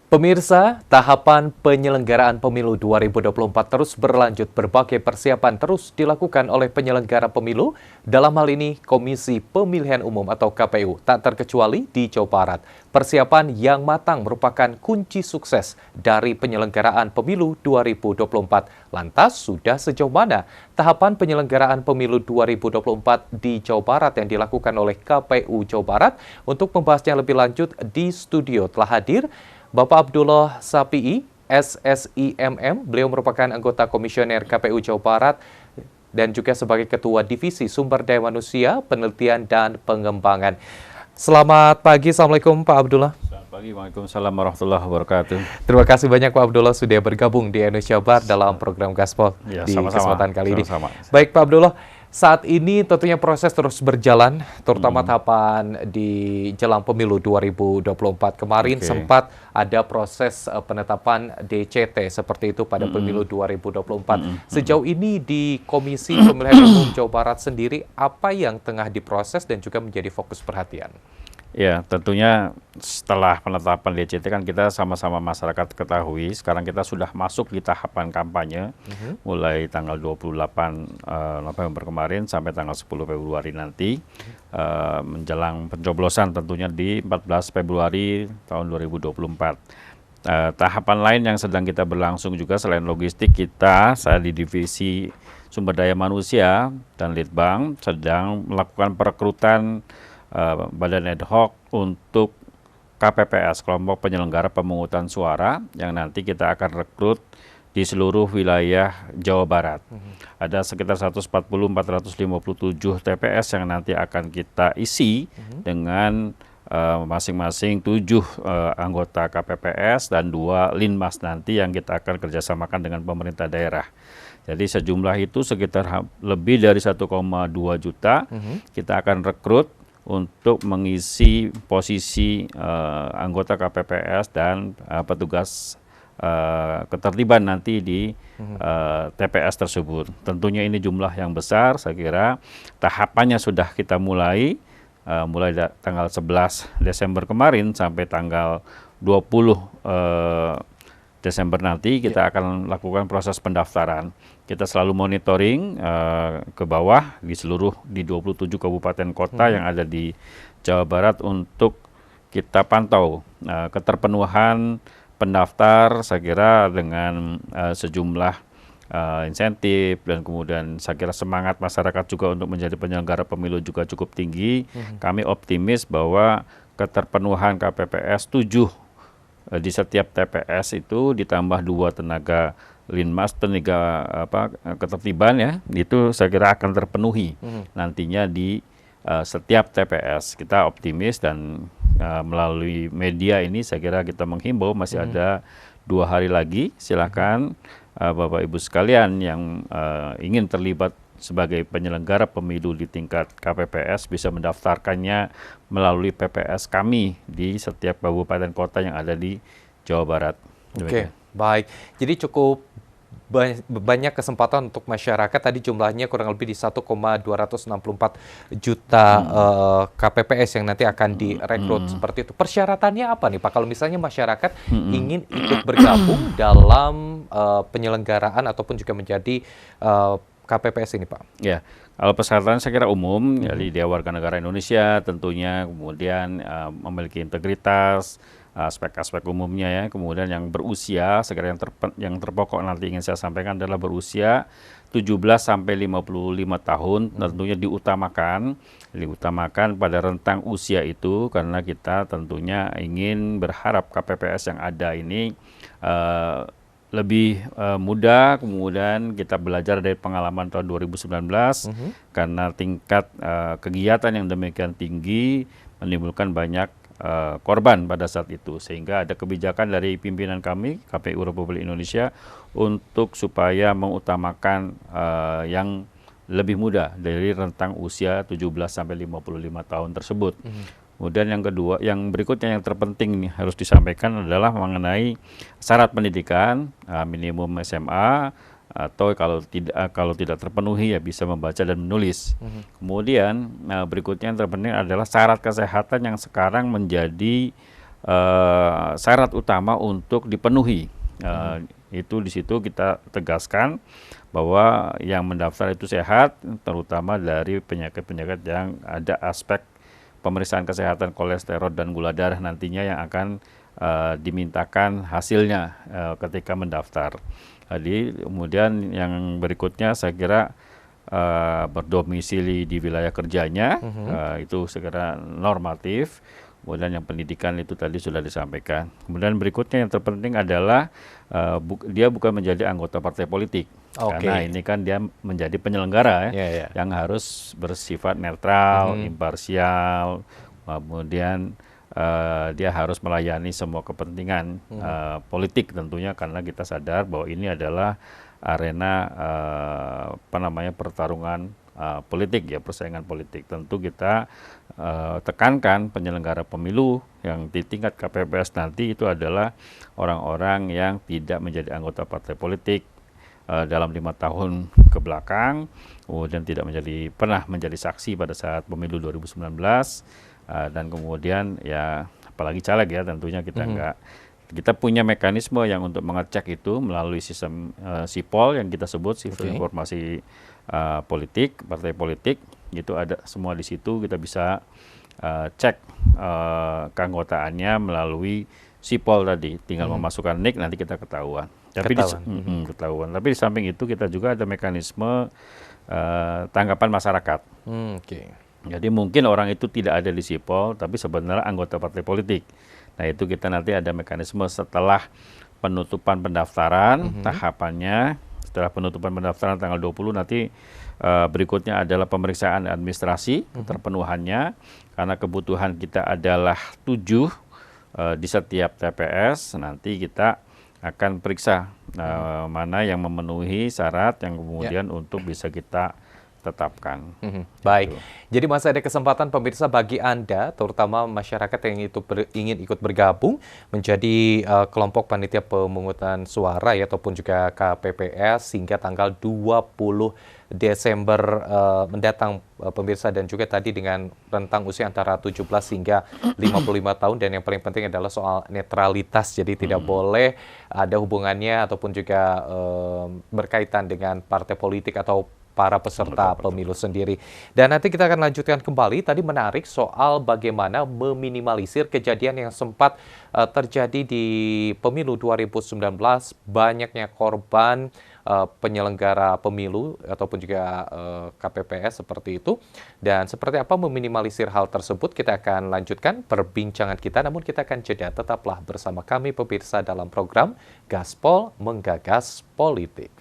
Pemirsa, tahapan penyelenggaraan pemilu 2024 terus berlanjut. Berbagai persiapan terus dilakukan oleh penyelenggara pemilu, dalam hal ini Komisi Pemilihan Umum atau KPU, tak terkecuali di Jawa Barat. Persiapan yang matang merupakan kunci sukses dari penyelenggaraan pemilu 2024. Lantas, sudah sejauh mana tahapan penyelenggaraan pemilu 2024 di Jawa Barat yang dilakukan oleh KPU Jawa Barat? Untuk membahasnya lebih lanjut, di studio telah hadir Bapak Abdullah Sapii, SSIMM. Beliau merupakan anggota komisioner KPU Jawa Barat dan juga sebagai Ketua Divisi Sumber Daya Manusia, Penelitian dan Pengembangan. Selamat pagi, Assalamualaikum Pak Abdullah. Selamat pagi, Waalaikumsalam warahmatullahi wabarakatuh. Terima kasih banyak Pak Abdullah sudah bergabung di Indonesia Barat dalam program Gaspol di kesempatan kali ini. Baik Pak Abdullah, saat ini tentunya proses terus berjalan, terutama tahapan di jelang pemilu 2024. Kemarin sempat ada proses penetapan DCT seperti itu pada pemilu 2024. Sejauh ini di Komisi Pemilihan Umum Jawa Barat sendiri, apa yang tengah diproses dan juga menjadi fokus perhatian? Ya, tentunya setelah penetapan DCT kan kita sama-sama masyarakat ketahui, sekarang kita sudah masuk di tahapan kampanye, mulai tanggal 28 November kemarin sampai tanggal 10 Februari nanti, menjelang pencoblosan tentunya di 14 Februari tahun 2024. Tahapan lain yang sedang kita berlangsung juga selain logistik, saya di Divisi Sumber Daya Manusia dan Litbang sedang melakukan perekrutan badan ad hoc untuk KPPS, kelompok penyelenggara pemungutan suara, yang nanti kita akan rekrut di seluruh wilayah Jawa Barat. Ada sekitar 140-457 TPS yang nanti akan kita isi dengan masing-masing 7 anggota KPPS dan 2 Linmas nanti yang kita akan kerjasamakan dengan pemerintah daerah. Jadi sejumlah itu sekitar lebih dari 1,2 juta kita akan rekrut untuk mengisi posisi anggota KPPS dan petugas ketertiban nanti di TPS tersebut. Tentunya ini jumlah yang besar, saya kira tahapannya sudah kita mulai tanggal 11 Desember kemarin sampai tanggal 20 Desember nanti kita akan lakukan proses pendaftaran. Kita selalu monitoring ke bawah di 27 kabupaten kota yang ada di Jawa Barat untuk kita pantau keterpenuhan pendaftar. Saya kira dengan sejumlah insentif dan kemudian saya kira semangat masyarakat juga untuk menjadi penyelenggara pemilu juga cukup tinggi. Kami optimis bahwa keterpenuhan KPPS 7 di setiap TPS itu ditambah 2 tenaga Linmas, tenaga ketertiban ya, itu saya kira akan terpenuhi nantinya di setiap TPS. Kita optimis dan melalui media ini saya kira kita menghimbau masih ada 2 hari lagi, silakan Bapak Ibu sekalian yang ingin terlibat sebagai penyelenggara pemilu di tingkat KPPS bisa mendaftarkannya melalui PPS kami di setiap kabupaten kota yang ada di Jawa Barat. Oke, baik. Jadi cukup banyak kesempatan untuk masyarakat, tadi jumlahnya kurang lebih di 1,264 juta KPPS yang nanti akan direkrut seperti itu. Persyaratannya apa nih Pak, kalau misalnya masyarakat ingin ikut bergabung dalam penyelenggaraan ataupun juga menjadi KPPS ini Pak? Ya, kalau persyaratan saya kira umum, jadi dia warga negara Indonesia tentunya, kemudian memiliki integritas, aspek-aspek umumnya ya, kemudian yang berusia, saya kira yang terpokok nanti ingin saya sampaikan adalah berusia 17 sampai 55 tahun, tentunya diutamakan pada rentang usia itu, karena kita tentunya ingin berharap KPPS yang ada ini lebih mudah, kemudian kita belajar dari pengalaman tahun 2019 karena tingkat kegiatan yang demikian tinggi menimbulkan banyak korban pada saat itu, sehingga ada kebijakan dari pimpinan kami KPU Republik Indonesia untuk supaya mengutamakan yang lebih muda dari rentang usia 17 sampai 55 tahun tersebut. Kemudian yang kedua, yang berikutnya yang terpenting nih harus disampaikan adalah mengenai syarat pendidikan minimum SMA atau kalau tidak terpenuhi ya bisa membaca dan menulis. Kemudian berikutnya yang terpenting adalah syarat kesehatan yang sekarang menjadi syarat utama untuk dipenuhi. Itu di situ kita tegaskan bahwa yang mendaftar itu sehat, terutama dari penyakit-penyakit yang ada aspek pemeriksaan kesehatan kolesterol dan gula darah nantinya yang akan dimintakan hasilnya ketika mendaftar. Jadi kemudian yang berikutnya saya kira berdomisili di wilayah kerjanya, itu segera normatif. Kemudian yang pendidikan itu tadi sudah disampaikan. Kemudian berikutnya yang terpenting adalah dia bukan menjadi anggota partai politik. Karena ini kan dia menjadi penyelenggara yang harus bersifat netral, imparsial, kemudian dia harus melayani semua kepentingan politik tentunya, karena kita sadar bahwa ini adalah arena pertarungan politik ya, persaingan politik. Tentu kita tekankan penyelenggara pemilu yang di tingkat KPPS nanti itu adalah orang-orang yang tidak menjadi anggota partai politik dalam 5 tahun ke belakang, kemudian tidak pernah menjadi saksi pada saat pemilu 2019, dan kemudian ya apalagi caleg ya, tentunya kita punya mekanisme yang untuk mengecek itu melalui sistem SIPOL yang kita sebut Sistem Informasi Politik, Partai Politik, itu ada semua di situ. Kita bisa cek keanggotaannya melalui SIPOL tadi, tinggal memasukkan NIK nanti kita ketahuan. Ketahuan. Tapi di samping itu kita juga ada mekanisme tanggapan masyarakat. Jadi mungkin orang itu tidak ada di SIPOL, tapi sebenarnya anggota partai politik. Nah itu kita nanti ada mekanisme setelah penutupan pendaftaran, tahapannya. Setelah penutupan pendaftaran tanggal 20 nanti berikutnya adalah pemeriksaan administrasi, terpenuhannya. Karena kebutuhan kita adalah 7 di setiap TPS, nanti kita akan periksa mana yang memenuhi syarat yang kemudian untuk bisa kita tetapkan. Baik, jadi masih ada kesempatan pemirsa bagi Anda, terutama masyarakat yang ingin ikut bergabung menjadi kelompok panitia pemungutan suara ya, ataupun juga KPPS hingga tanggal 20 Desember mendatang pemirsa, dan juga tadi dengan rentang usia antara 17 hingga 55 tahun, dan yang paling penting adalah soal netralitas, jadi tidak boleh ada hubungannya ataupun juga berkaitan dengan partai politik atau para peserta pemilu sendiri. Dan nanti kita akan lanjutkan kembali. Tadi menarik soal bagaimana meminimalisir kejadian yang sempat terjadi di pemilu 2019, banyaknya korban penyelenggara pemilu ataupun juga KPPS seperti itu. Dan seperti apa meminimalisir hal tersebut, kita akan lanjutkan perbincangan kita. Namun kita akan jeda, tetaplah bersama kami pemirsa dalam program Gaspol Menggagas Politik.